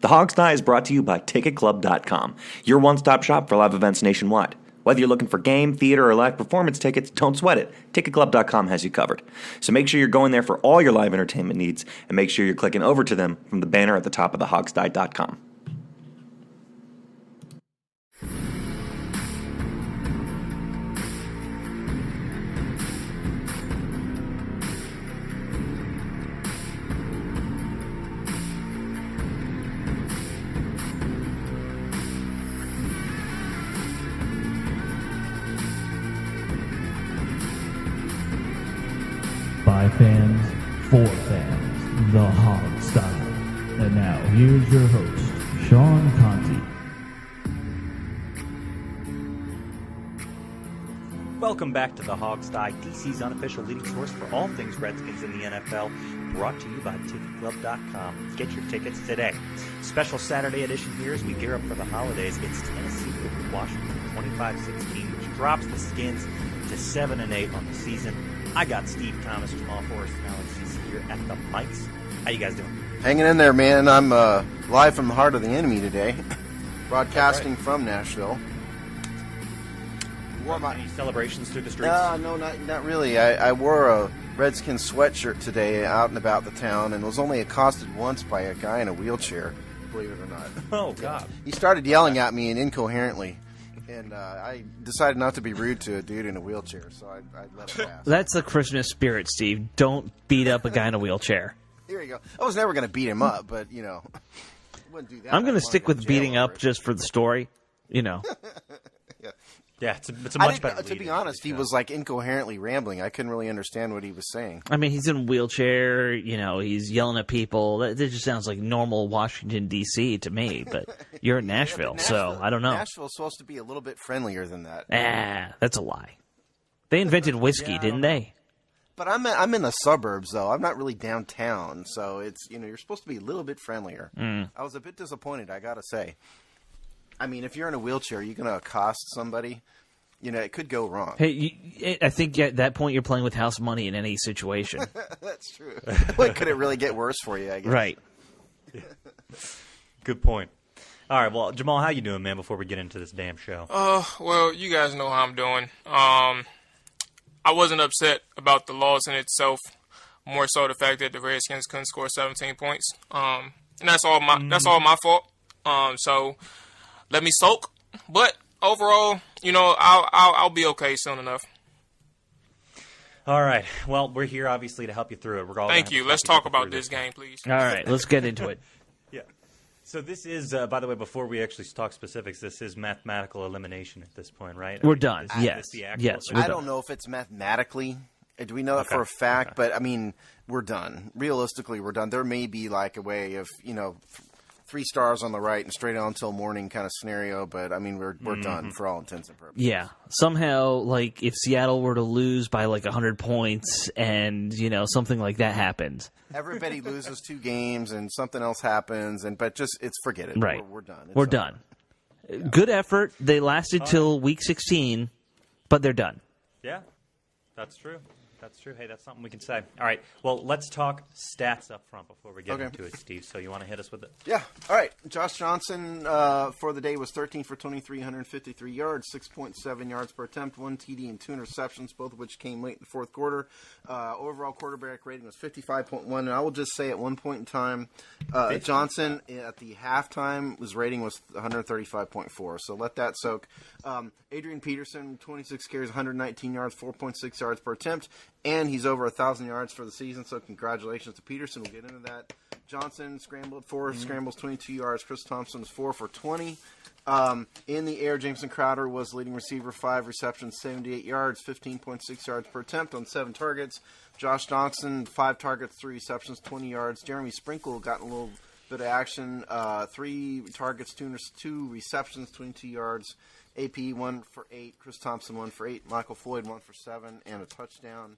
The Hog's Eye is brought to you by TicketClub.com, your one-stop shop for live events nationwide. Whether you're looking for game, theater, or live performance tickets, don't sweat it. TicketClub.com has you covered. So make sure you're going there for all your live entertainment needs, and make sure you're clicking over to them from the banner at the top of thehogsty.com. By fans, for fans, the Hog Style. And now, here's your host, Sean Conti. Welcome back to the Hog's Eye, DC's unofficial leading source for all things Redskins in the NFL, brought to you by TicketClub.com. Get your tickets today. Special Saturday edition here as we gear up for the holidays. It's Tennessee over Washington 25-16, which drops the Skins to 7-8 on the season. I got Steve Thomas, Jamal Forrest, and Alex Cease here at the mics. How you guys doing? Hanging in there, man. I'm live from the heart of the enemy today, broadcasting from Nashville. Any celebrations through the streets? No, not really. I wore a Redskins sweatshirt today out and about the town and was only accosted once by a guy in a wheelchair, believe it or not. Oh, God. He started yelling at me and incoherently. And I decided not to be rude to a dude in a wheelchair, so I let it pass. That's the Christmas spirit, Steve. Don't beat up a guy in a wheelchair. Here you go. I was never going to beat him up, but, wouldn't do that. I'm going to stick with beating up just for the story, Yeah. Yeah, it's a much better To be honest, he was like incoherently rambling. I couldn't really understand what he was saying. I mean, he's in a wheelchair, he's yelling at people. That just sounds like normal Washington, D.C. to me, but you're in Nashville, so I don't know. Nashville's supposed to be a little bit friendlier than that. That's a lie. They invented whiskey, didn't they? But I'm in the suburbs, though. I'm not really downtown, so it's, you're supposed to be a little bit friendlier. I was a bit disappointed, I gotta say. I mean, if you're in a wheelchair, you're going to accost somebody, it could go wrong. Hey, I think at that point you're playing with house money in any situation. That's true. Could it really get worse for you, I guess? Right. Good point. All right, well, Jamal, how you doing, man, before we get into this damn show? Well, you guys know how I'm doing. I wasn't upset about the loss in itself, more so the fact that the Redskins couldn't score 17 points. And that's all my fault. So let me soak. But overall, I'll be okay soon enough. All right. Well, we're here, obviously, to help you through it. Thank you. Let's talk about this game, please. All right, let's get into it. Yeah. So this is, by the way, before we actually talk specifics, this is mathematical elimination at this point, right? We're done. Yes. I don't know if it's mathematically. Do we know that for a fact? Okay. But, I mean, we're done. Realistically, we're done. There may be, like, a way of, 3 stars on the right and straight on until morning kind of scenario, but I mean we're done for all intents and purposes. Yeah, somehow like if Seattle were to lose by like 100 points and something like that happens, everybody loses 2 games and something else happens, but forget it. Right, we're done. We're done. Yeah. Good effort. They lasted till week 16, but they're done. Yeah, that's true. That's true. Hey, that's something we can say. All right. Well, let's talk stats up front before we get into it, Steve. So you want to hit us with it? Yeah. All right. Josh Johnson for the day was 13 for 23, 153 yards, 6.7 yards per attempt, 1 TD and 2 interceptions, both of which came late in the fourth quarter. Overall quarterback rating was 55.1. And I will just say at one point in time, Johnson at the halftime, his rating was 135.4. So let that soak. Adrian Peterson, 26 carries, 119 yards, 4.6 yards per attempt. And he's over 1,000 yards for the season, so congratulations to Peterson. We'll get into that. Johnson scrambled 4 scrambles, 22 yards. Chris Thompson was 4 for 20. In the air, Jameson Crowder was leading receiver, 5 receptions, 78 yards, 15.6 yards per attempt on 7 targets. Josh Johnson, 5 targets, 3 receptions, 20 yards. Jeremy Sprinkle got a little bit of action, 3 targets, 2 receptions, 22 yards. AP 1 for 8, Chris Thompson 1 for 8, Michael Floyd 1 for 7, and a touchdown.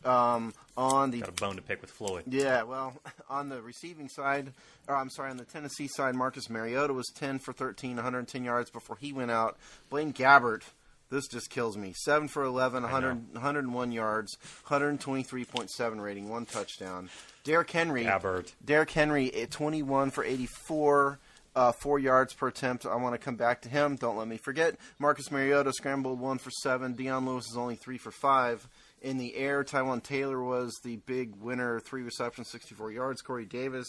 Got a bone to pick with Floyd. Yeah, well, on the receiving side, on the Tennessee side, Marcus Mariota was 10 for 13, 110 yards before he went out. Blaine Gabbert, this just kills me, 7 for 11, 101 yards, 123.7 rating, 1 touchdown. Derrick Henry, at 21 for 84, 4 yards per attempt. I want to come back to him. Don't let me forget. Marcus Mariota scrambled 1 for 7. Deion Lewis is only 3 for 5. In the air, Tywan Taylor was the big winner, 3 receptions, 64 yards. Corey Davis,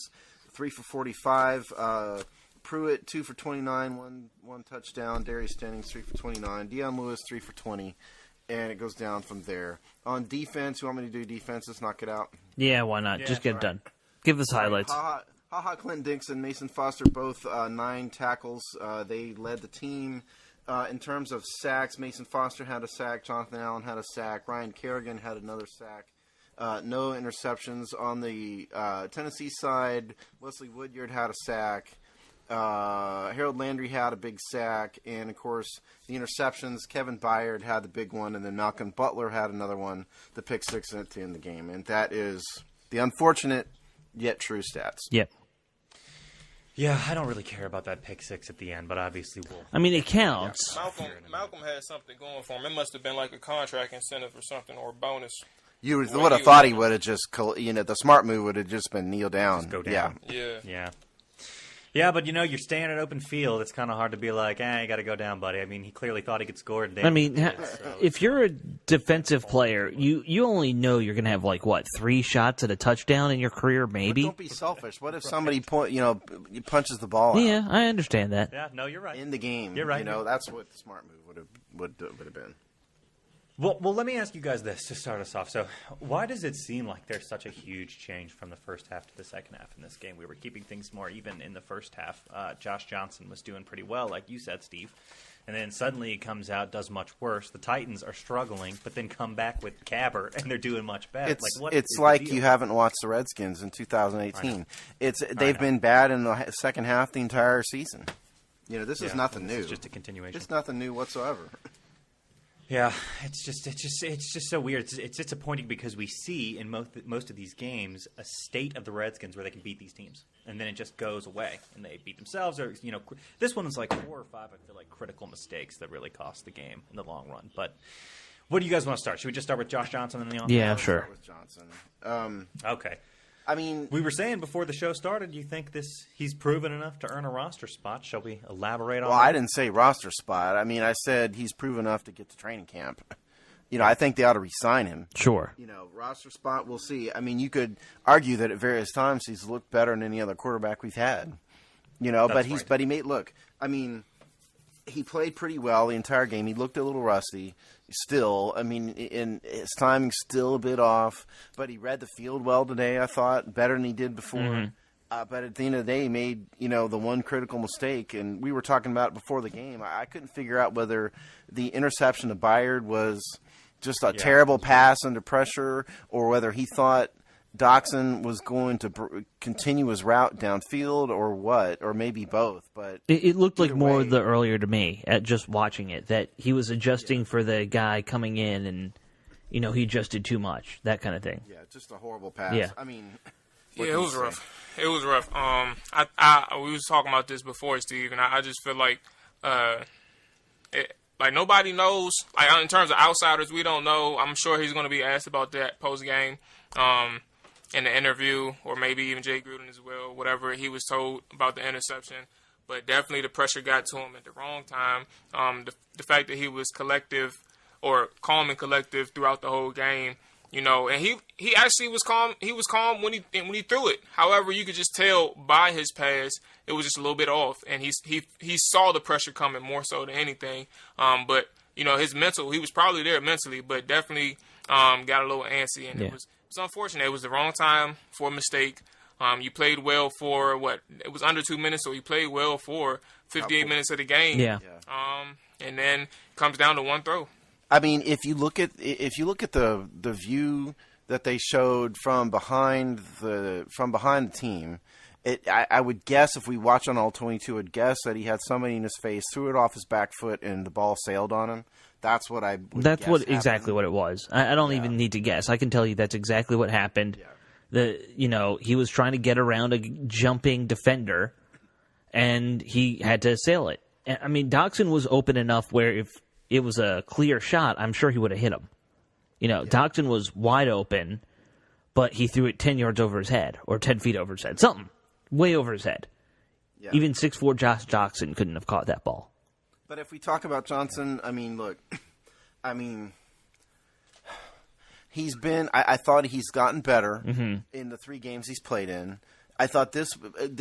3 for 45. Pruitt, 2 for 29, one touchdown. Darius Jennings, 3 for 29. Deion Lewis, 3 for 20. And it goes down from there. On defense, you want me to do defense? Let's knock it out. Yeah, why not? Just get it done. Give us highlights. Clinton Dixon, Mason Foster, both 9 tackles. They led the team. In terms of sacks, Mason Foster had a sack. Jonathan Allen had a sack. Ryan Kerrigan had another sack. No interceptions. On the Tennessee side, Wesley Woodyard had a sack. Harold Landry had a big sack. And, of course, the interceptions, Kevin Byard had the big one. And then Malcolm Butler had another one, the pick 6 at the end of the game. And that is the unfortunate yet true stats. Yep. Yeah, I don't really care about that pick 6 at the end, but obviously we'll... I mean, it counts. Malcolm had something going for him. It must have been like a contract incentive or something, or a bonus. You would have thought he would have just, the smart move would have just been kneel down. Just go down. Yeah. Yeah, but, you're staying at open field. It's kind of hard to be like, you got to go down, buddy. I mean, he clearly thought he could score today. I mean, if you're a defensive player, you only know you're going to have, 3 shots at a touchdown in your career, maybe? But don't be selfish. What if somebody punches the ball out? Yeah, I understand that. Yeah, no, you're right. In the game. You're right. That's what the smart move would have been. Well, let me ask you guys this to start us off. So, why does it seem like there's such a huge change from the first half to the second half in this game? We were keeping things more even in the first half. Josh Johnson was doing pretty well, like you said, Steve. And then suddenly he comes out, does much worse. The Titans are struggling, but then come back with Gabbert, and they're doing much better. It's like you haven't watched the Redskins in 2018. They've been bad in the second half the entire season. This is nothing new. It's just a continuation. It's nothing new whatsoever. Yeah, it's just so weird. It's disappointing because we see in most of these games a state of the Redskins where they can beat these teams, and then it just goes away, and they beat themselves. Or this one is like 4 or 5. I feel like critical mistakes that really cost the game in the long run. But what do you guys want to start? Should we just start with Josh Johnson in the offense? Yeah, sure. With Johnson. Okay. I mean, we were saying before the show started, you think he's proven enough to earn a roster spot? Shall we elaborate on that? Well, I didn't say roster spot. I mean, I said he's proven enough to get to training camp. I think they ought to re-sign him. Sure. Roster spot, we'll see. I mean, you could argue that at various times he's looked better than any other quarterback we've had. But he made look. I mean, he played pretty well the entire game. He looked a little rusty. Still, I mean, his timing's still a bit off, but he read the field well today, I thought, better than he did before. Mm-hmm. But at the end of the day, he made, the one critical mistake, and we were talking about it before the game. I couldn't figure out whether the interception to Byard was just a terrible pass under pressure or whether he thought Doxson was going to continue his route downfield or what, or maybe both. But it looked like more the earlier to me at just watching it that he was adjusting for the guy coming in and, he adjusted too much, that kind of thing. Yeah, just a horrible pass. Yeah. I mean, it was rough. It was rough. We was talking about this before, Steve, and I just feel like, nobody knows. In terms of outsiders, we don't know. I'm sure he's going to be asked about that post game. In the interview, or maybe even Jay Gruden as well, whatever he was told about the interception. But definitely the pressure got to him at the wrong time. The fact that he was collective or calm and collective throughout the whole game, and he actually was calm. He was calm when he threw it. However, you could just tell by his pass it was just a little bit off, and he saw the pressure coming more so than anything. But his mental, he was probably there mentally, but definitely got a little antsy, and it was unfortunate. It was the wrong time for a mistake. You played well for it was under 2 minutes, so you played well for 58 minutes of the game. Yeah. And then comes down to one throw. I mean, if you look at the view that they showed from behind the team, I would guess if we watch on all 22, I'd guess that he had somebody in his face, threw it off his back foot, and the ball sailed on him. That's what I would That's guess what happened. Exactly what it was. I don't even need to guess. I can tell you that's exactly what happened. Yeah. He was trying to get around a jumping defender, and he had to sail it. I mean, Doxson was open enough where if it was a clear shot, I'm sure he would have hit him. Doxson was wide open, but he threw it 10 yards over his head or 10 feet over his head. Something way over his head. Yeah. Even 6'4" Josh Jackson couldn't have caught that ball. But if we talk about Johnson, I mean, look, he's been. I thought he's gotten better in the 3 games he's played in. I thought the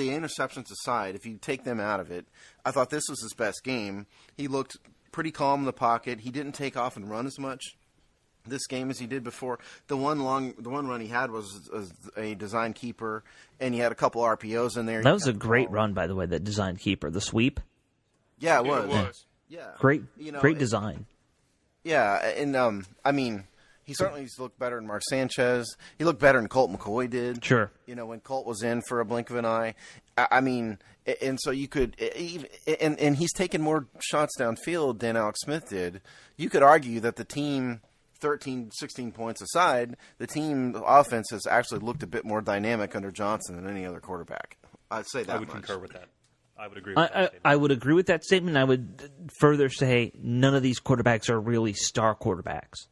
interceptions aside, if you take them out of it, I thought this was his best game. He looked pretty calm in the pocket. He didn't take off and run as much this game as he did before. The one run he had was a design keeper, and he had a couple RPOs in there. That was a great run, by the way, that design keeper, the sweep. Yeah, it was. Yeah. Yeah. Great design. Yeah, and he certainly looked better than Mark Sanchez. He looked better than Colt McCoy did. Sure. When Colt was in for a blink of an eye. And so you could, and he's taken more shots downfield than Alex Smith did. You could argue that the team, 13, 16 points aside, the team offense has actually looked a bit more dynamic under Johnson than any other quarterback. I'd say that I would much. concur with that. I would agree with that statement. I would agree with that statement. I would further say none of these quarterbacks are really star quarterbacks.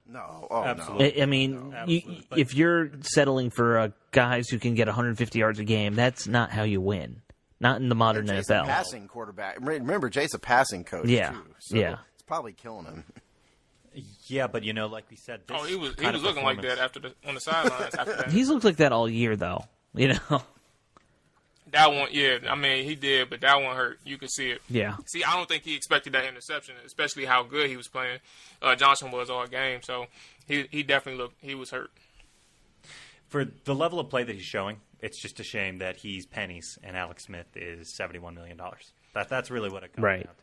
No. Absolutely. If you're settling for guys who can get 150 yards a game, that's not how you win. Not in the modern Jay's a NFL. passing quarterback. Remember, Jay's a passing coach, Yeah, too. So yeah. it's probably killing him. Yeah, but like we said, this He was kind of looking like that on the sidelines after that. He's looked like that all year, though. That one, yeah. He did, but that one hurt. You could see it. Yeah. See, I don't think he expected that interception, especially how good he was playing. Johnson was all game, so he definitely looked. He was hurt. For the level of play that he's showing, it's just a shame that he's pennies and Alex Smith is $71 million. That's really what it comes down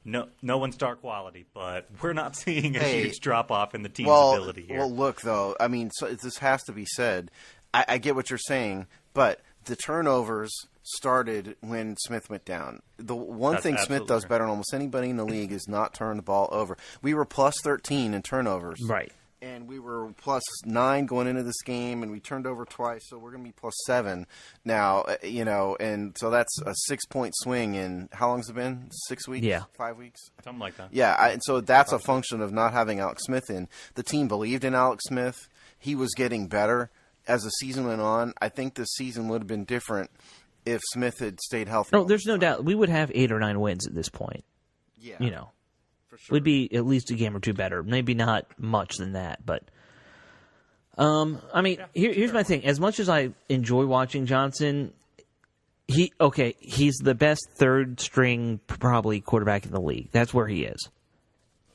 to. No one's star quality, but we're not seeing a huge drop off in the team's ability here. Well, look though. So this has to be said. I get what you're saying, but the turnovers started when Smith went down. The one thing Smith does better than almost anybody in the league is not turn the ball over. We were plus 13 in turnovers. Right. And we were plus 9 going into this game, and we turned over twice, so we're going to be plus 7 now, and so that's a 6-point swing in, how long has it been? 6 weeks? Yeah. 5 weeks? Something like that. Yeah, and so that's a function of not having Alex Smith in. The team believed in Alex Smith. He was getting better as the season went on. I think this season would have been different if Smith had stayed healthy. No, there's no doubt. We would have 8 or 9 wins at this point. Yeah. For sure. We'd be at least a game or two better. Maybe not much than that, but here's my thing. As much as I enjoy watching Johnson, he's the best third string probably quarterback in the league. That's where he is.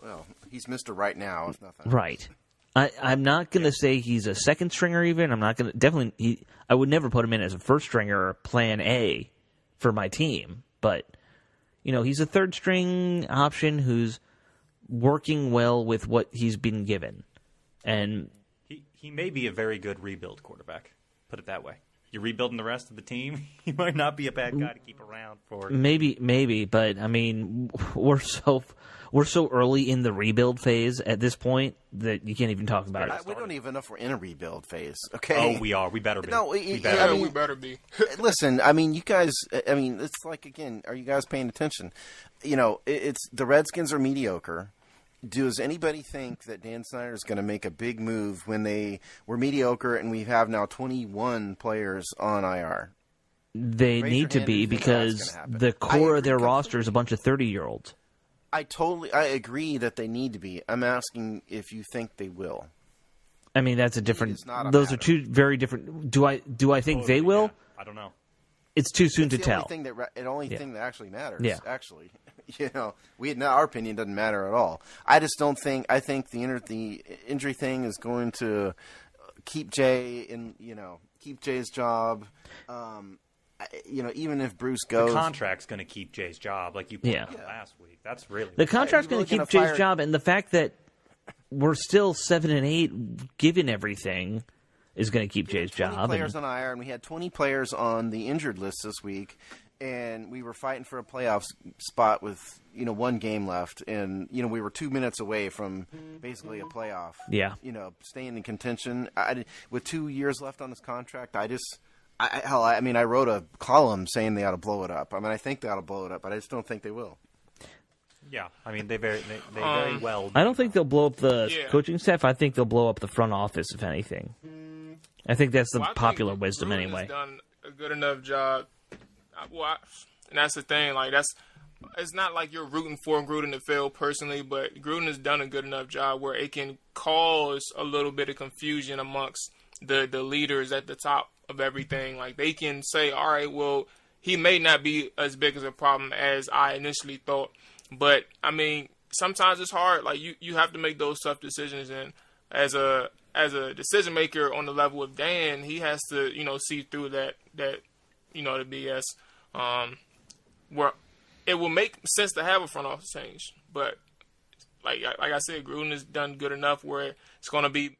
Well, he's Mr. Right now, if nothing. Right. I'm not going to say he's a second stringer even. I'm not going to I would never put him in as a first stringer or plan A for my team, but he's a third string option who's working well with what he's been given. And he may be a very good rebuild quarterback, put it that way. You're rebuilding the rest of the team, he might not be a bad guy to keep around for. Maybe, but we're so early in the rebuild phase at this point that you can't even talk about it. We don't even know if we're in a rebuild phase. Okay. Oh, we are. We better be. No, we better be. Listen, you guys. It's like, again, are you guys paying attention? It's the Redskins are mediocre. Does anybody think that Dan Snyder is going to make a big move when they were mediocre and we have now 21 players on IR? They need to be, because the core of their roster is a bunch of 30-year-olds. I agree that they need to be. I'm asking if you think they will. That's a different. Those are two very different. Do I think they will? Yeah. I don't know. It's too soon to tell. Thing that actually matters. Yeah. Actually, our opinion doesn't matter at all. I just don't think. I think the injury thing is going to keep Jay keep Jay's job. Even if Bruce goes, the contract's going to keep Jay's job, like you pointed out last week. That's really the contract's going to keep Jay's job, and the fact that we're still 7-8, given everything, is going to keep Jay's job. 20 players on IR, and we had 20 players on the injured list this week, and we were fighting for a playoff spot with one game left, and we were 2 minutes away from basically a playoff. Yeah, staying in contention. With 2 years left on this contract, I wrote a column saying they ought to blow it up. I think they ought to blow it up, but I just don't think they will. Yeah, they very well. I don't think they'll blow up the coaching staff. I think they'll blow up the front office, if anything. I think that's the popular wisdom Gruden anyway. has done a good enough job. And that's the thing. Like it's not like you're rooting for Gruden to fail personally, but Gruden has done a good enough job where it can cause a little bit of confusion amongst the leaders at the top of everything. Like they can say, all right, well, he may not be as big as a problem as I initially thought, but I mean, sometimes it's hard. Like you have to make those tough decisions, and as a decision maker on the level of Dan, he has to see through that the BS. Where it will make sense to have a front office change, but like I said, Gruden has done good enough where it's gonna be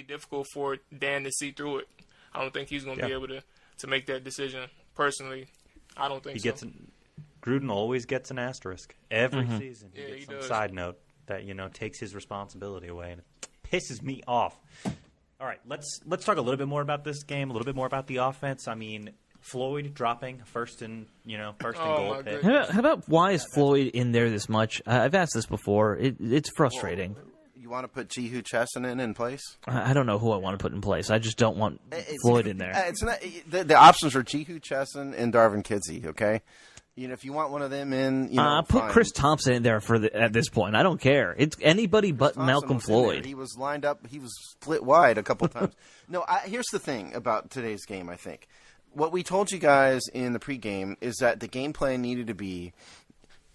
difficult for Dan to see through it. I don't think he's gonna be able to make that decision personally. I don't think so. Gruden always gets an asterisk every season. He gets some side note that takes his responsibility away, and it pisses me off. All right, let's talk a little bit more about this game, a little bit more about the offense. I mean, Floyd dropping first and goal pick. How about why is Floyd in there this much? I've asked this before. It's frustrating. Well, you want to put Jihu Chesson in place? I don't know who I want to put in place. I just don't want Floyd in there. It's not the options are Jihu Chesson and Darvin Kidsey. Okay, if you want one of them in, put fine. Chris Thompson in there at this point. I don't care. It's anybody but Malcolm Floyd. He was lined up. He was split wide a couple times. No, here's the thing about today's game. I think what we told you guys in the pregame is that the game plan needed to be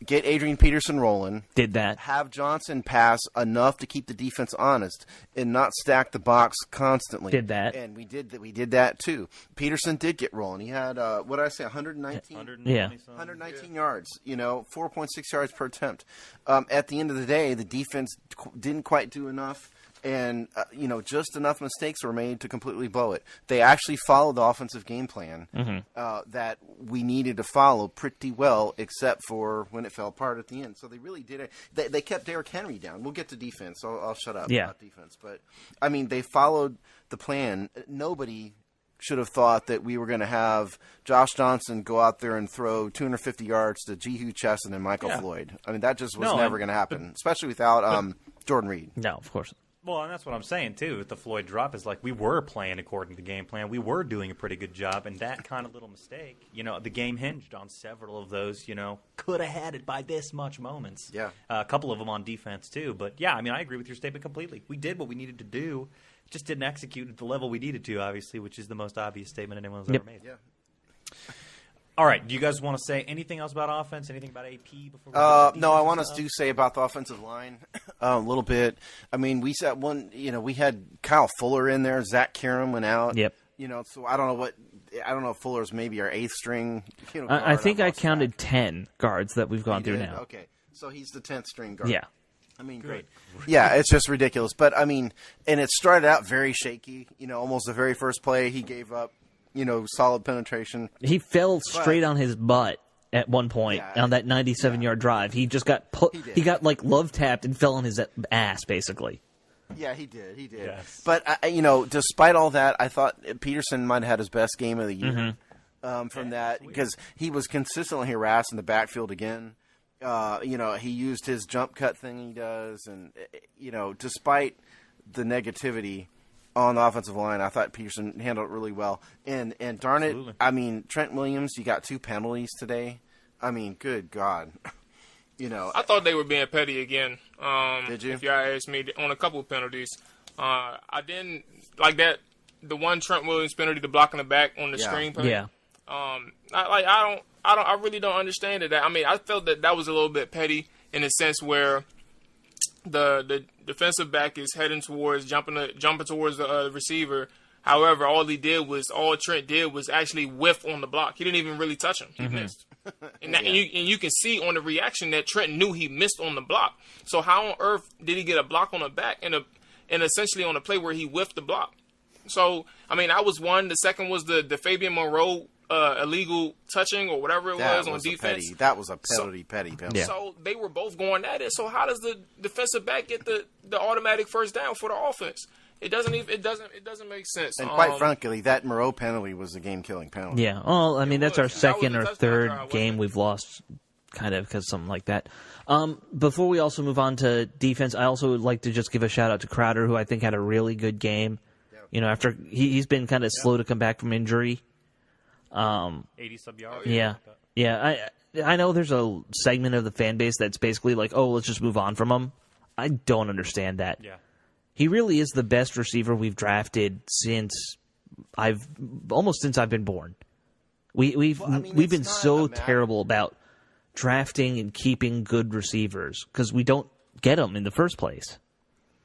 get Adrian Peterson rolling. Did that. Have Johnson pass enough to keep the defense honest and not stack the box constantly. Did that. And we did that too. Peterson did get rolling. He had, 119? 119 yards, 4.6 yards per attempt. At the end of the day, the defense didn't quite do enough. And, just enough mistakes were made to completely blow it. They actually followed the offensive game plan that we needed to follow pretty well, except for when it fell apart at the end. So they really did it. They kept Derrick Henry down. We'll get to defense. I'll shut up about defense. But, I mean, they followed the plan. Nobody should have thought that we were going to have Josh Johnson go out there and throw 250 yards to Jihu Chesson and Michael Floyd. I mean, that just was never going to happen, especially without Jordan Reed. No, of course not. Well, and that's what I'm saying, too, with the Floyd drop is like we were playing according to the game plan. We were doing a pretty good job, and that kind of little mistake, the game hinged on several of those, could have had it by this much moments. Yeah. A couple of them on defense, too. But, yeah, I mean, I agree with your statement completely. We did what we needed to do, just didn't execute at the level we needed to, obviously, which is the most obvious statement anyone's ever made. Yeah. All right. Do you guys want to say anything else about offense? Anything about AP before? No, I want to say about the offensive line a little bit. I mean, we said we had Kyle Fuller in there. Zach Karam went out. Yep. So I don't know if Fuller's maybe our eighth string. Guard. I think I counted 10 guards that we've gone through now. Okay, so he's the 10th string guard. Yeah. I mean, great. Yeah, it's just ridiculous. But I mean, and it started out very shaky. Almost the very first play he gave up. Solid penetration. He fell straight on his butt at one point on that 97-yard drive. He just got he got like love tapped and fell on his ass basically. Yeah, he did. Yes. But despite all that, I thought Peterson might have had his best game of the year from that because he was consistently harassed in the backfield again. He used his jump cut thing he does, and despite the negativity on the offensive line, I thought Peterson handled it really well. And darn it, I mean, Trent Williams, you got 2 penalties today. I mean, good God. I thought they were being petty again. Did you? If y'all asked me on a couple of penalties. I didn't like that. The one Trent Williams penalty, the block in the back on the screen play. Yeah. I really don't understand it. I mean, I felt that was a little bit petty in a sense where the defensive back is heading towards jumping towards the receiver. However, all Trent did was actually whiff on the block. He didn't even really touch him. He missed. And you can see on the reaction that Trent knew he missed on the block. So how on earth did he get a block on the back and essentially on a play where he whiffed the block? So, I mean, that was one. The second was the Fabian Monroe illegal touching or whatever it was on defense. That was a petty penalty. Yeah. So they were both going at it. So how does the defensive back get the automatic first down for the offense? It doesn't make sense. And quite frankly, that Moreau penalty was a game-killing penalty. Yeah. Well, I mean, that's our second or third game we've lost, kind of, because something like that. Before we also move on to defense, I also would like to just give a shout-out to Crowder, who I think had a really good game. After he's been kind of slow to come back from injury. 80 sub yards. Yeah. Yeah, I know there's a segment of the fan base that's basically like, oh, let's just move on from him. I don't understand that. Yeah. He really is the best receiver we've drafted since I've been born. We've been so terrible about drafting and keeping good receivers because we don't get them in the first place.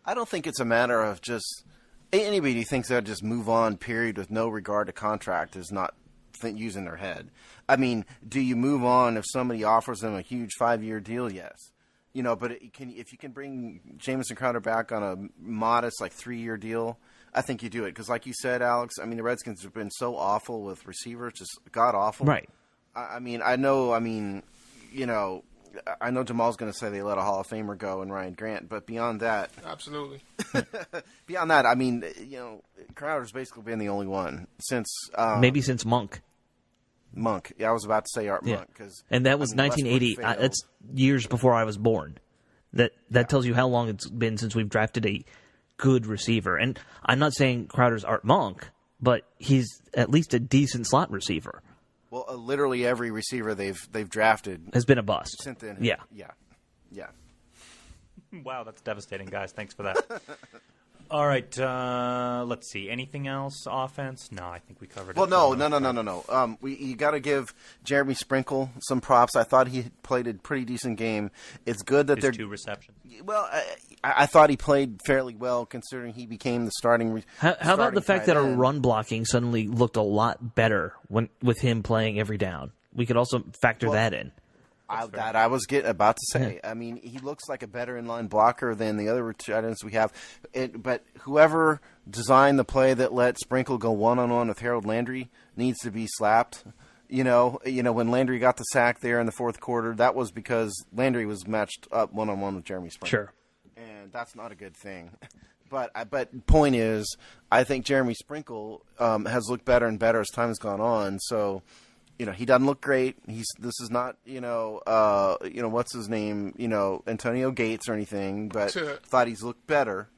I don't think it's a matter of just anybody who thinks they'll just move on, period, with no regard to contract is not using their head. I mean, do you move on if somebody offers them a huge 5-year deal? Yes. But if you can bring Jamison Crowder back on a modest, 3-year deal, I think you do it. Because like you said, Alex, I mean, the Redskins have been so awful with receivers, just god-awful. Right. I know Jamal's going to say they let a Hall of Famer go in Ryan Grant, but beyond that... Absolutely. Beyond that, I mean, Crowder's basically been the only one since... maybe since Monk. Monk. Yeah, I was about to say Art Yeah. Monk. And that was 1980. That's years before I was born. That tells you how long it's been since we've drafted a good receiver. And I'm not saying Crowder's Art Monk, but he's at least a decent slot receiver. Well, literally every receiver they've drafted has been a bust. Since then. Yeah. Wow, that's devastating, guys. Thanks for that. All right, let's see. Anything else? Offense? No, I think we covered it. Well, no. You got to give Jeremy Sprinkle some props. I thought he played a pretty decent game. It's good that they're 2 receptions. Well, I thought he played fairly well considering he became the starting. How about the fact that our run blocking suddenly looked a lot better with him playing every down? We could also factor that in. I was about to say. I mean, he looks like a better inline blocker than the other tight ends we have. But whoever designed the play that let Sprinkle go one-on-one with Harold Landry needs to be slapped. When Landry got the sack there in the fourth quarter, that was because Landry was matched up one-on-one with Jeremy Sprinkle. Sure. And that's not a good thing. But point is, I think Jeremy Sprinkle has looked better and better as time has gone on. So, he doesn't look great. This is not, what's his name, Antonio Gates or anything, but thought he's looked better,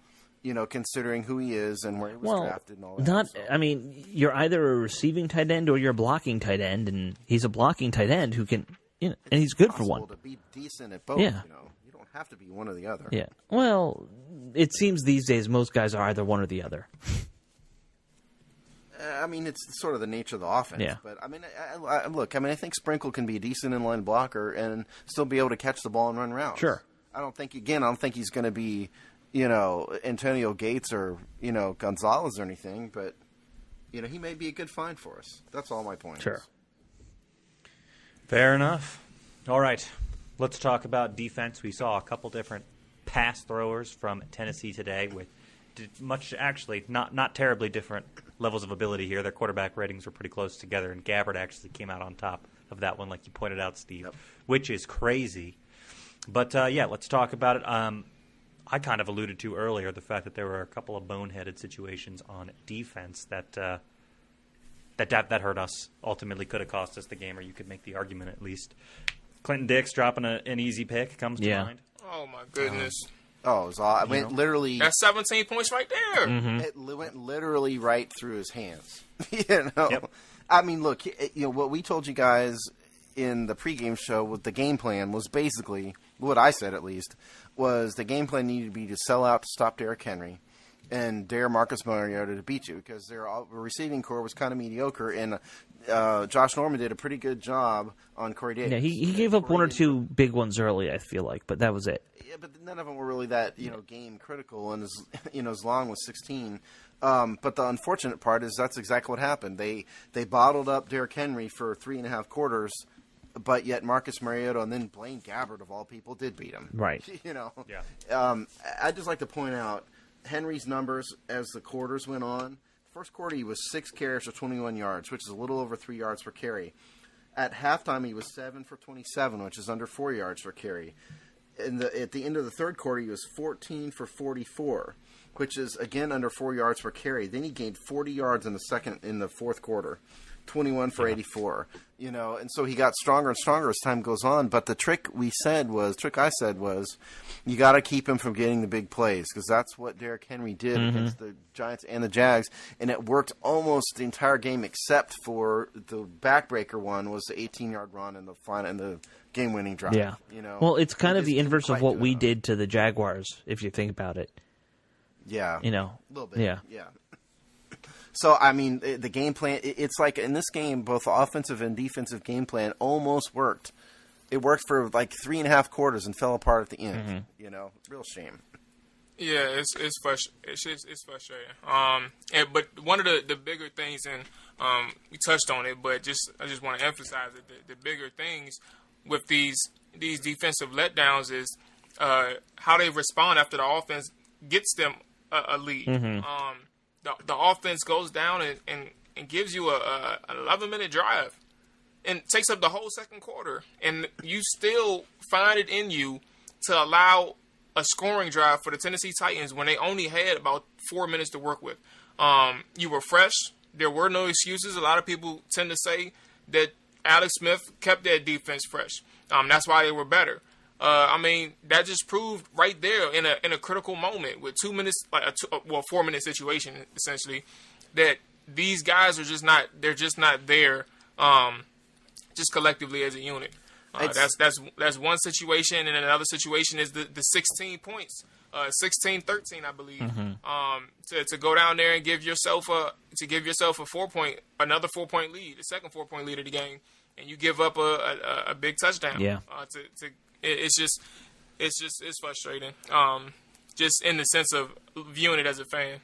considering who he is and where he was drafted and all that. I mean, you're either a receiving tight end or you're a blocking tight end, and he's a blocking tight end who can, and he's good for one. To be decent at both, Yeah. You don't have to be one or the other. Yeah. Well, it seems these days most guys are either one or the other. I mean, it's sort of the nature of the offense. Yeah. But, I mean, I think Sprinkle can be a decent inline blocker and still be able to catch the ball and run routes. Sure. I don't think he's going to be, Antonio Gates or, Gonzalez or anything, but, he may be a good find for us. That's all my point. Sure. Fair enough. All right. Let's talk about defense. We saw a couple different pass throwers from Tennessee today with not terribly different levels of ability here. Their quarterback ratings were pretty close together, and Gabbard actually came out on top of that one, like you pointed out, Steve, which is crazy. But, let's talk about it. I kind of alluded to earlier the fact that there were a couple of boneheaded situations on defense that hurt us, ultimately could have cost us the game, or you could make the argument at least. Clinton Dix dropping an easy pick comes to mind. Oh, my goodness. It was all. Literally. That's 17 points right there. Mm-hmm. It went literally right through his hands. Yep. I mean, look. What we told you guys in the pregame show with the game plan was basically what I said. At least was the game plan needed to be to sell out to stop Derrick Henry and dare Marcus Mariota to beat you because their receiving core was kind of mediocre, and Josh Norman did a pretty good job on Corey Davis. Yeah, he gave up one or two big ones early, I feel like, but that was it. Yeah, but none of them were really that game critical, and as long was 16. But the unfortunate part is that's exactly what happened. They bottled up Derrick Henry for 3.5 quarters, but yet Marcus Mariota and then Blaine Gabbert of all people did beat him. Right. Yeah. I'd just like to point out Henry's numbers as the quarters went on. First quarter, he was 6 carries for 21 yards, which is a little over 3 yards per carry. At halftime, he was 7 for 27, which is under 4 yards per carry. At the end of the third quarter, he was 14 for 44, which is, again, under 4 yards per carry. Then he gained 40 yards in the fourth quarter. 21 for 84. And so he got stronger and stronger as time goes on. But the trick I said was, you got to keep him from getting the big plays, because that's what Derrick Henry did against the Giants and the Jags, and it worked almost the entire game except for the backbreaker one was the 18-yard run and the game-winning drive. Yeah. Well, it's kind of the inverse of what we did to the Jaguars, if you think about it. Yeah. A little bit. Yeah. Yeah. So, I mean, the game plan, it's like in this game, both offensive and defensive game plan almost worked. It worked for like 3.5 quarters and fell apart at the end. Real shame. Yeah, it's frustrating. But one of the bigger things, and we touched on it, but I just want to emphasize it. The bigger things with these defensive letdowns is how they respond after the offense gets them a lead. The offense goes down and gives you an 11-minute drive and takes up the whole second quarter, and you still find it in you to allow a scoring drive for the Tennessee Titans when they only had about 4 minutes to work with. You were fresh. There were no excuses. A lot of people tend to say that Alex Smith kept that defense fresh. That's why they were better. That just proved right there in a critical moment with 2 minutes, 4-minute situation essentially, that these guys are just not there, just collectively as a unit. That's one situation, and another situation is the 16 points, 16-13, I believe, to go down there and give yourself a 4-point lead, the second 4-point lead of the game, and you give up a big touchdown. Yeah. It's frustrating. Just in the sense of viewing it as a fan.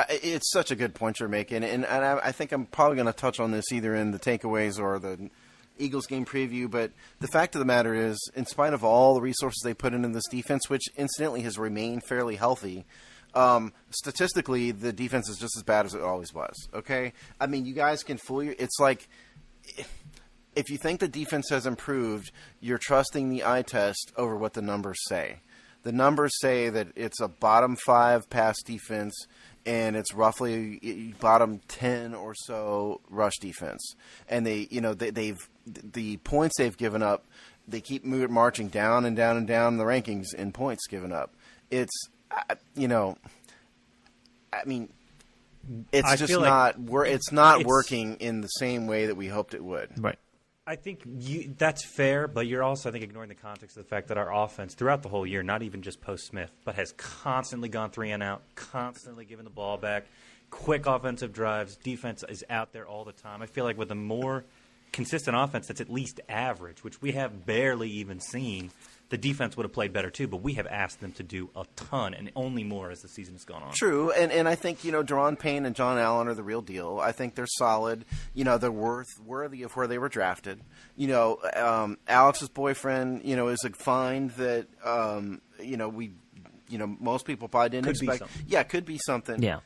It's such a good point you're making, and I think I'm probably going to touch on this either in the takeaways or the Eagles game preview, but the fact of the matter is, in spite of all the resources they put into this defense, which incidentally has remained fairly healthy, statistically, the defense is just as bad as it always was, okay? I mean, you guys can fool you. It's like, if you think the defense has improved, you're trusting the eye test over what the numbers say. The numbers say that it's a bottom 5 pass defense, and it's roughly bottom 10 or so rush defense. And the points they've given up, they keep marching down and down and down the rankings in points given up. It's, it's just not it's not working in the same way that we hoped it would. Right. I think that's fair, but you're also, I think, ignoring the context of the fact that our offense throughout the whole year, not even just post-Smith, but has constantly gone 3 and out, constantly given the ball back, quick offensive drives, defense is out there all the time. I feel like with a more consistent offense that's at least average, which we have barely even seen, the defense would have played better too, but we have asked them to do a ton and only more as the season has gone on. True, and I think, Deron Payne and John Allen are the real deal. I think they're solid. They're worthy of where they were drafted. Alex's boyfriend, is a find that, most people probably didn't expect. Yeah, could be something. Yeah.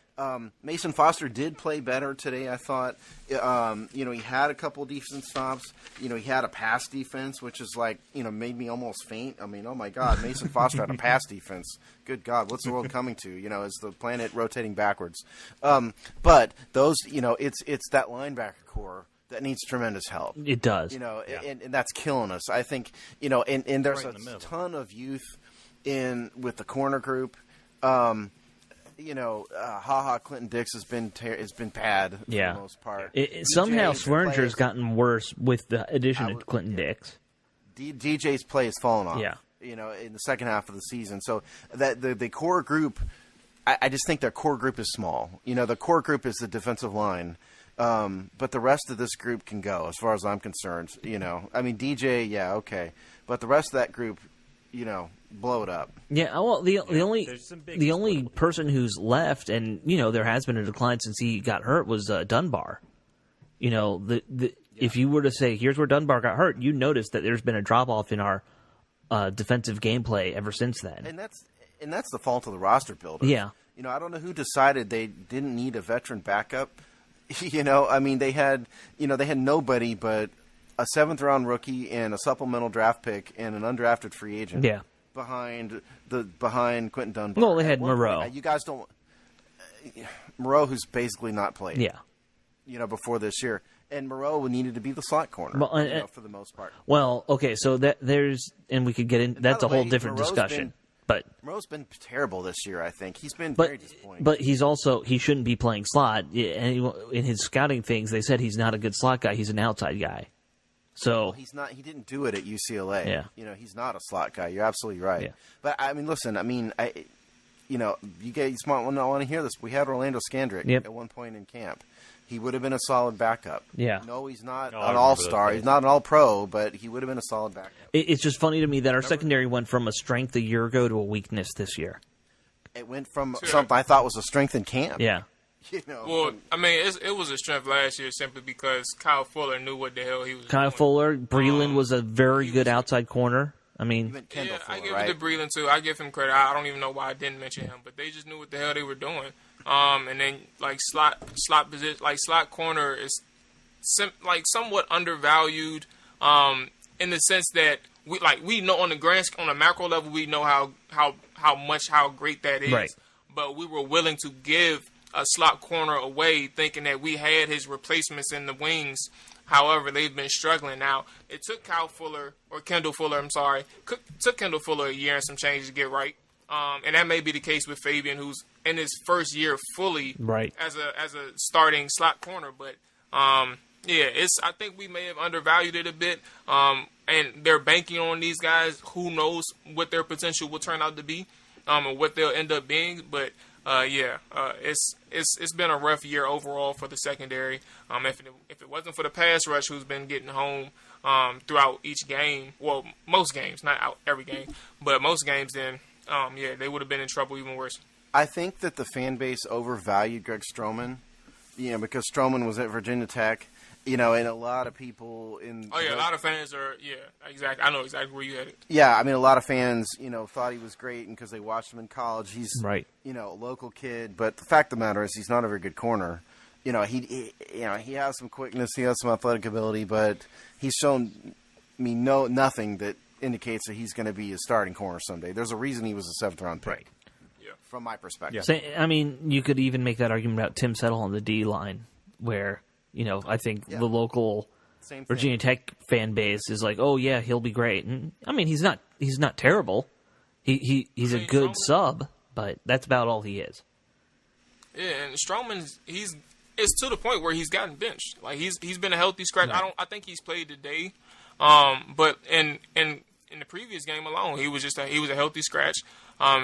Mason Foster did play better today, I thought. He had a couple decent stops. He had a pass defense, which is made me almost faint. I mean, oh my God, Mason Foster had a pass defense. Good God, what's the world coming to? Is the planet rotating backwards? But those, it's that linebacker core that needs tremendous help. It does. And that's killing us. I think, and there's a ton of youth with the corner group. Clinton Dix has been bad for the most part. Somehow Swearinger's gotten worse with the addition of Clinton Dix. DJ's play has fallen off. Yeah. In the second half of the season. So that the core group, I just think their core group is small. The core group is the defensive line. But the rest of this group can go, as far as I'm concerned. DJ, yeah, okay. But the rest of that group, blow it up. Yeah, well, the only person who's left, and there has been a decline since he got hurt, was Dunbar. If you were to say, here's where Dunbar got hurt, you notice that there's been a drop off in our defensive gameplay ever since then. And that's the fault of the roster builder. Yeah. I don't know who decided they didn't need a veteran backup. They had nobody but a 7th-round rookie and a supplemental draft pick and an undrafted free agent. Yeah. Behind Quentin Dunbar. Well, they had Moreau. You guys don't Moreau, who's basically not played. Yeah. Before this year, And Moreau needed to be the slot corner for the most part. Well, okay, so and we could get in. That's a whole different discussion. But Moreau's been terrible this year. I think he's been very disappointing. But he shouldn't be playing slot. And in his scouting things, they said he's not a good slot guy. He's an outside guy. So he's not. He didn't do it at UCLA. Yeah. He's not a slot guy. You're absolutely right. Yeah. But I mean, listen. I mean, you guys might want to hear this. We had Orlando Scandrick at one point in camp. He would have been a solid backup. Yeah. No, he's not an all-star. He's not an all-pro, but he would have been a solid backup. It's just funny to me that our secondary went from a strength a year ago to a weakness this year. It went from something I thought was a strength in camp. Yeah. Well, I mean, it was a strength last year simply because Kyle Fuller knew what the hell he was doing. Kyle Fuller, Breland was a very good outside corner. I mean, I give it to Breland too. I give him credit. I don't even know why I didn't mention him, but they just knew what the hell they were doing. And then like slot position, like slot corner is somewhat undervalued. In the sense that we know on a macro level we know how great that is. Right. But we were willing to give a slot corner away, thinking that we had his replacements in the wings. However, they've been struggling. Now, it took Kendall Fuller, took Kendall Fuller a year and some change to get right. And that may be the case with Fabian, who's in his first year fully as a starting slot corner. But I think we may have undervalued it a bit. And they're banking on these guys. Who knows what their potential will turn out to be, and what they'll end up being. But it's been a rough year overall for the secondary. If it wasn't for the pass rush, who's been getting home throughout each game, well, most games, not out every game, but most games, then they would have been in trouble even worse. I think that the fan base overvalued Greg Stroman, because Stroman was at Virginia Tech, and a lot of people a lot of fans are, exactly. I know exactly where you headed. Yeah, I mean, a lot of fans, thought he was great because they watched him in college. He's, a local kid, but the fact of the matter is he's not a very good corner. He has some quickness, he has some athletic ability, but he's shown me nothing that indicates that he's going to be a starting corner someday. There's a reason he was a 7th-round pick. Right. From my perspective. Yeah. So, I mean, you could even make that argument about Tim Settle on the D line, where I think the local Virginia Tech fan base is like, oh yeah, he'll be great. And I mean, he's not terrible. He's a good sub, but that's about all he is. Yeah, and Stroman, it's to the point where he's gotten benched. Like he's been a healthy scratch. Right. I think he's played today, but in the previous game alone, he was a healthy scratch.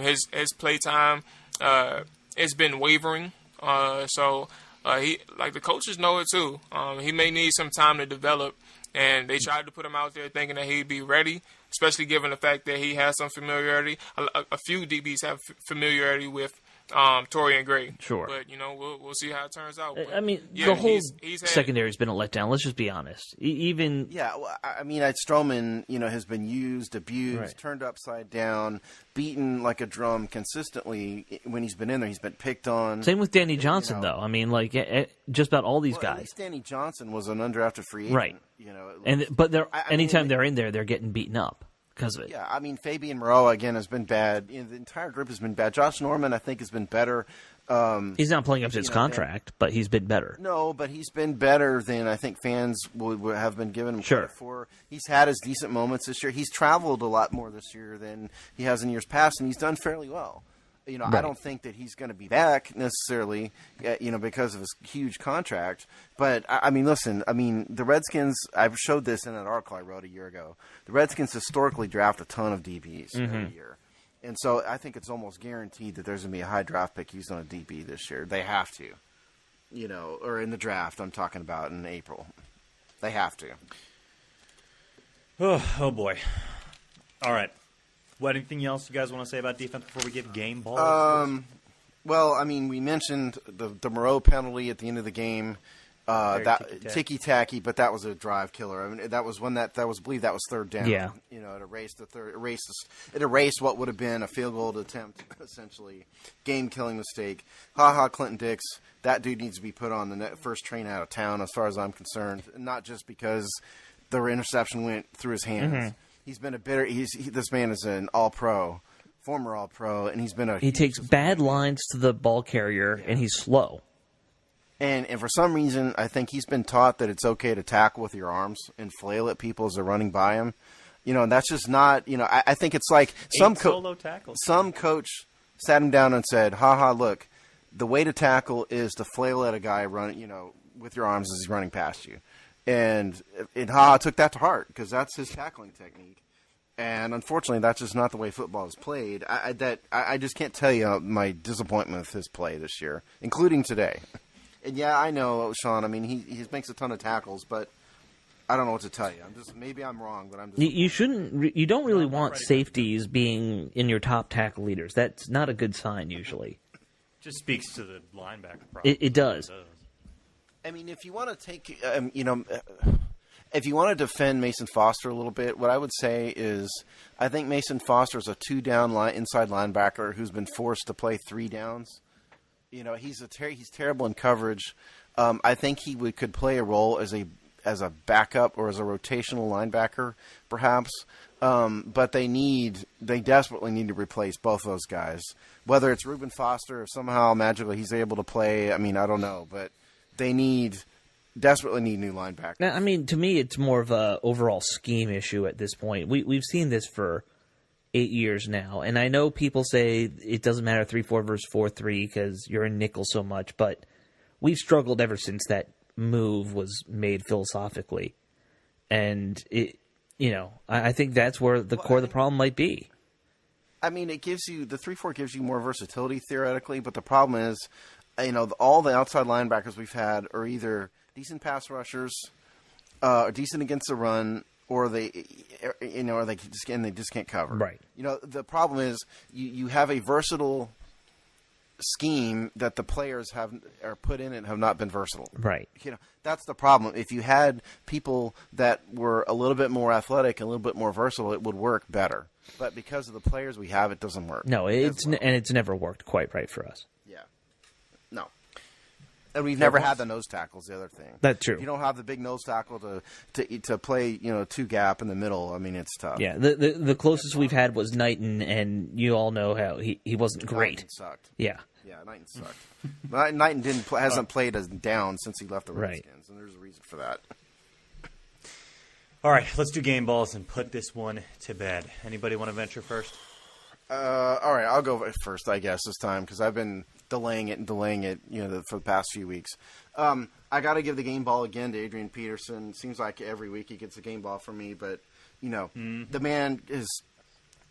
His play time has been wavering. So the coaches know it too. He may need some time to develop, and they tried to put him out there thinking that he'd be ready, especially given the fact that he has some familiarity. A few DBs have familiarity with Torian Gray. Sure. But, we'll see how it turns out. But, I mean, the whole secondary's been a letdown. Let's just be honest. Stroman, has been used, abused, turned upside down, beaten like a drum consistently when he's been in there. He's been picked on. Same with Danny Johnson, though. I mean, just about all these guys. At least Danny Johnson was an undrafted free agent. Right. Anytime they're in there, they're getting beaten up because of it. Yeah, I mean, Fabian Moreau, again, has been bad. The entire group has been bad. Josh Norman, I think, has been better. He's not playing up to his contract, but he's been better. No, but he's been better than I think fans would have been giving him credit for. He's had his decent moments this year. He's traveled a lot more this year than he has in years past, and he's done fairly well. I don't think that he's going to be back necessarily, because of his huge contract. But, listen, the Redskins, I showed this in an article I wrote a year ago. The Redskins historically draft a ton of DBs every year. And so I think it's almost guaranteed that there's going to be a high draft pick used on a DB this year. They have to, or in the draft I'm talking about in April. They have to. Oh boy. All right. Anything else you guys want to say about defense before we give game balls? Well, we mentioned the Moreau penalty at the end of the game. Ticky-tacky, but that was a drive killer. That was I believe that was third down. Yeah. It erased what would have been a field goal attempt, essentially. Game-killing mistake. Clinton Dix, that dude needs to be put on the first train out of town as far as I'm concerned. Not just because the interception went through his hands. Mm-hmm. He's been this man is an all-pro, former all-pro, and he's been he takes bad lines to the ball carrier, and he's slow. And for some reason, I think he's been taught that it's okay to tackle with your arms and flail at people as they're running by him. And that's just not, I think it's like some coach sat him down and said, look, the way to tackle is to flail at a guy with your arms as he's running past you. And took that to heart because that's his tackling technique. And unfortunately, that's just not the way football is played. I just can't tell you my disappointment with his play this year, including today. And yeah, I know, Sean. I mean, he makes a ton of tackles, but I don't know what to tell you. Maybe I'm wrong, but I'm just. You don't really want safeties being in your top tackle leaders. That's not a good sign usually. Just speaks to the linebacker problem. It does. I mean, if you want to take, if you want to defend Mason Foster a little bit, what I would say is I think Mason Foster is a 2-down inside linebacker who's been forced to play 3 downs. He's terrible in coverage. I think he could play a role as a backup or as a rotational linebacker, perhaps. But they desperately need to replace both those guys. Whether it's Reuben Foster or somehow magically he's able to play, I mean, I don't know, but they desperately need new linebackers. Now, I mean, to me, it's more of a overall scheme issue at this point. We've seen this for 8 years now, and I know people say it doesn't matter 3-4 versus 4-3 because you're in nickel so much, but we've struggled ever since that move was made philosophically, and I think that's where the core of the problem might be. I mean, the 3-4 gives you more versatility theoretically, but the problem is, all the outside linebackers we've had are either decent pass rushers, or decent against the run, or they just can't cover. Right. The problem is you have a versatile scheme that the players are put in and have not been versatile. Right. That's the problem. If you had people that were a little bit more athletic, a little bit more versatile, it would work better. But because of the players we have, it doesn't work. No, it's never worked quite right for us. Yeah. No. And we've never had the nose tackles. The other thing. That's true. If you don't have the big nose tackle to play, 2 gap in the middle. I mean, it's tough. Yeah. The closest we've had was Knighton, and you all know how he wasn't great. Knighton sucked. Yeah. Yeah, Knighton sucked. Knighton hasn't played as down since he left the Redskins, and there's a reason for that. All right, let's do game balls and put this one to bed. Anybody want to venture first? All right, I'll go first, I guess, this time because I've been delaying it, for the past few weeks. I got to give the game ball again to Adrian Peterson. Seems like every week he gets a game ball from me, but the man is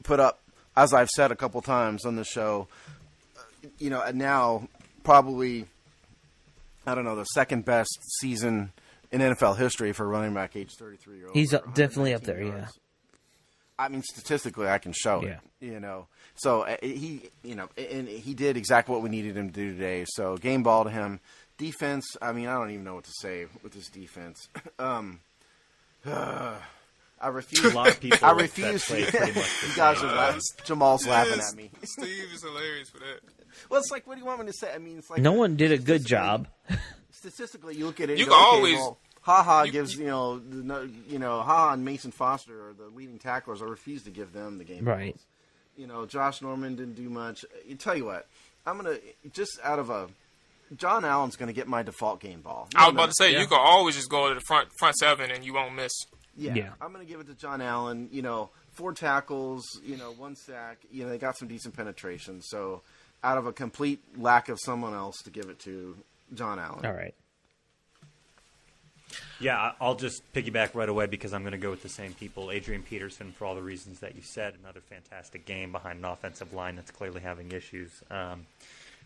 put up, as I've said a couple times on the show, now probably, I don't know, the second best season in NFL history for a running back age 33-year-old. He's definitely up there, yeah. I mean, statistically, I can show it. So and he did exactly what we needed him to do today. So game ball to him. Defense. I mean, I don't even know what to say with this defense. I refuse. A lot of people. I refuse. You guys are laughing. Jamal's laughing at me. Steve is hilarious for that. Well, it's like, what do you want me to say? I mean, it's like no one did a good job. Statistically, you look at it. You can always. Gives Ha and Mason Foster are the leading tacklers. I refuse to give them the game. Right. Balls. Josh Norman didn't do much. You tell you what, I'm gonna just out of a. John Allen's gonna get my default game ball. I was about to say you can always just go to the front 7 and you won't miss. Yeah. I'm gonna give it to John Allen. 4 tackles. 1 sack. They got some decent penetration. So out of a complete lack of someone else to give it to, John Allen. All right. Yeah, I'll just piggyback right away because I'm going to go with the same people. Adrian Peterson, for all the reasons that you said, another fantastic game behind an offensive line that's clearly having issues.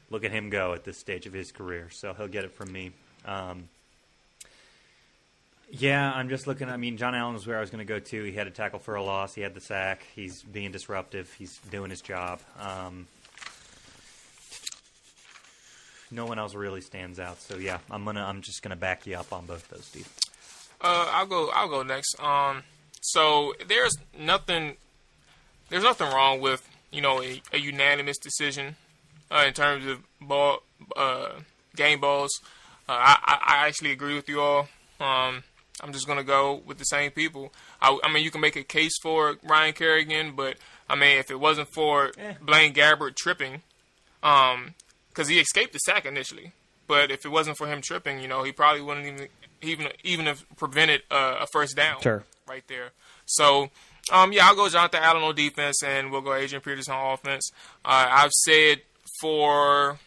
Look at him go at this stage of his career, so he'll get it from me. Yeah, I'm just looking. I mean, John Allen was where I was going to go to. He had a tackle for a loss. He had the sack. He's being disruptive. He's doing his job. No one else really stands out. So yeah, I'm just gonna back you up on both those, Steve. I'll go next. So there's nothing wrong with a unanimous decision in terms of game balls. I actually agree with you all. I'm just gonna go with the same people. I mean, you can make a case for Ryan Kerrigan, but I mean, if it wasn't for Blaine Gabbert tripping, because he escaped the sack initially, but if it wasn't for him tripping, he probably wouldn't even have prevented a first down right there. So, I'll go Jonathan Allen on defense, and we'll go Adrian Peterson on offense. I've said for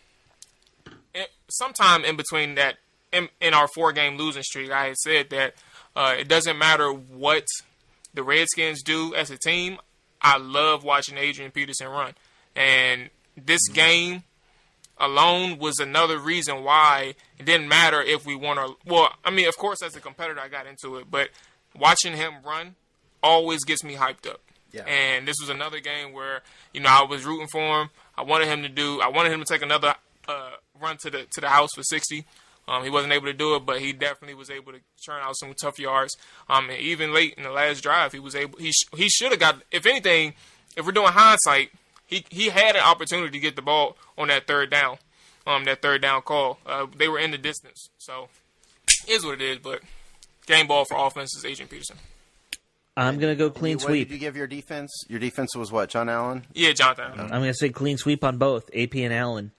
sometime in between that, in our 4-game losing streak, I had said that it doesn't matter what the Redskins do as a team. I love watching Adrian Peterson run. And this game alone was another reason why it didn't matter if we won or... Well, I mean, of course, as a competitor, I got into it. But watching him run always gets me hyped up. Yeah. And this was another game where, I was rooting for him. I wanted him to take another run to the house for 60. He wasn't able to do it, but he definitely was able to churn out some tough yards. And even late in the last drive, he was able. He should have got. If anything, if we're doing hindsight, he had an opportunity to get the ball on that third down. That third down call. They were in the distance, so it is what it is. But game ball for offense is Adrian Peterson. I'm gonna go clean sweep. What did you give your defense? Your defense was what? John Allen? Yeah, Jonathan Allen. I'm gonna say clean sweep on both AP and Allen.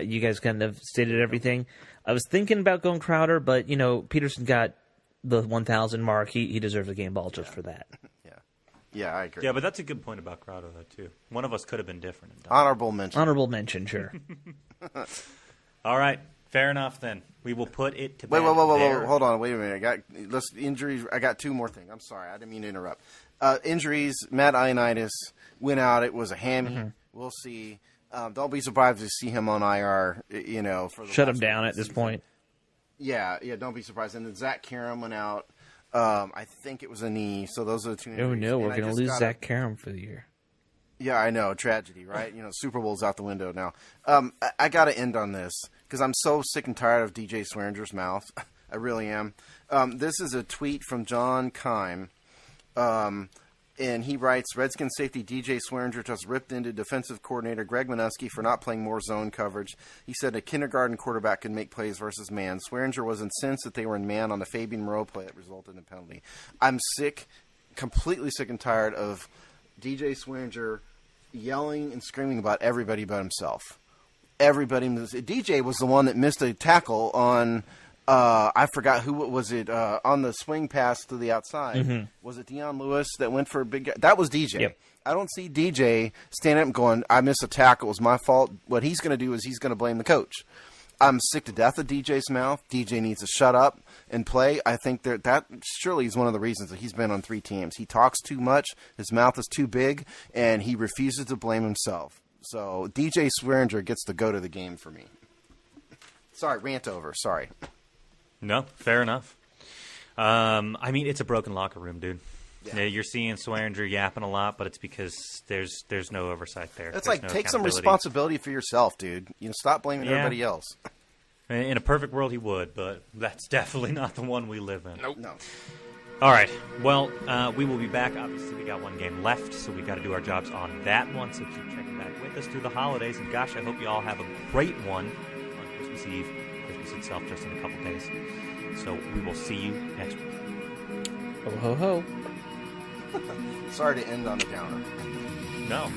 You guys kind of stated everything. I was thinking about going Crowder, but, Peterson got the 1,000 mark. He deserves a game ball just for that. Yeah, I agree. Yeah, but that's a good point about Crowder, though, too. One of us could have been different. Honorable mention. Honorable mention, sure. All right, fair enough, then. We will put it to bed. Wait, hold on. Wait a minute. Injuries. I got two more things. I'm sorry. I didn't mean to interrupt. Injuries. Matt Ioannidis went out. It was a hammy. Mm-hmm. We'll see. Don't be surprised to see him on IR, for the shut him down at this point. Yeah, don't be surprised. And then Zach Karam went out. I think it was a knee. So those are the two injuries. Oh, no, we're going to lose Zach Karam for the year. Yeah, I know. Tragedy, right? Super Bowl's out the window now. I got to end on this because I'm so sick and tired of DJ Swearinger's mouth. I really am. This is a tweet from John Keim. And he writes, Redskins safety DJ Swearinger just ripped into defensive coordinator Greg Minuski for not playing more zone coverage. He said a kindergarten quarterback could make plays versus man. Swearinger was incensed that they were in man on the Fabian Moreau play that resulted in a penalty. I'm completely sick and tired of DJ Swearinger yelling and screaming about everybody but himself. DJ was the one that missed a tackle on... I forgot who was it on the swing pass to the outside. Mm-hmm. Was it Deion Lewis that went for a big? That was DJ. Yep. I don't see DJ standing up and going, "I missed a tackle. It was my fault." What he's going to do is he's going to blame the coach. I'm sick to death of DJ's mouth. DJ needs to shut up and play. I think that surely is one of the reasons that he's been on 3 teams. He talks too much. His mouth is too big, and he refuses to blame himself. So DJ Swearinger gets the go to the game for me. Sorry, rant over. Sorry. No, fair enough. I mean, it's a broken locker room, dude. Yeah. You're seeing Swearinger yapping a lot, but it's because there's no oversight there. It's like, take some responsibility for yourself, dude. Stop blaming everybody else. In a perfect world, he would, but that's definitely not the one we live in. Nope. No. All right. Well, we will be back. Obviously, we got one game left, so we got to do our jobs on that one. So keep checking back with us through the holidays. And gosh, I hope you all have a great one on Christmas Eve. Itself just in a couple days. So we will see you next week. Ho, ho, ho. Sorry to end on a downer. No.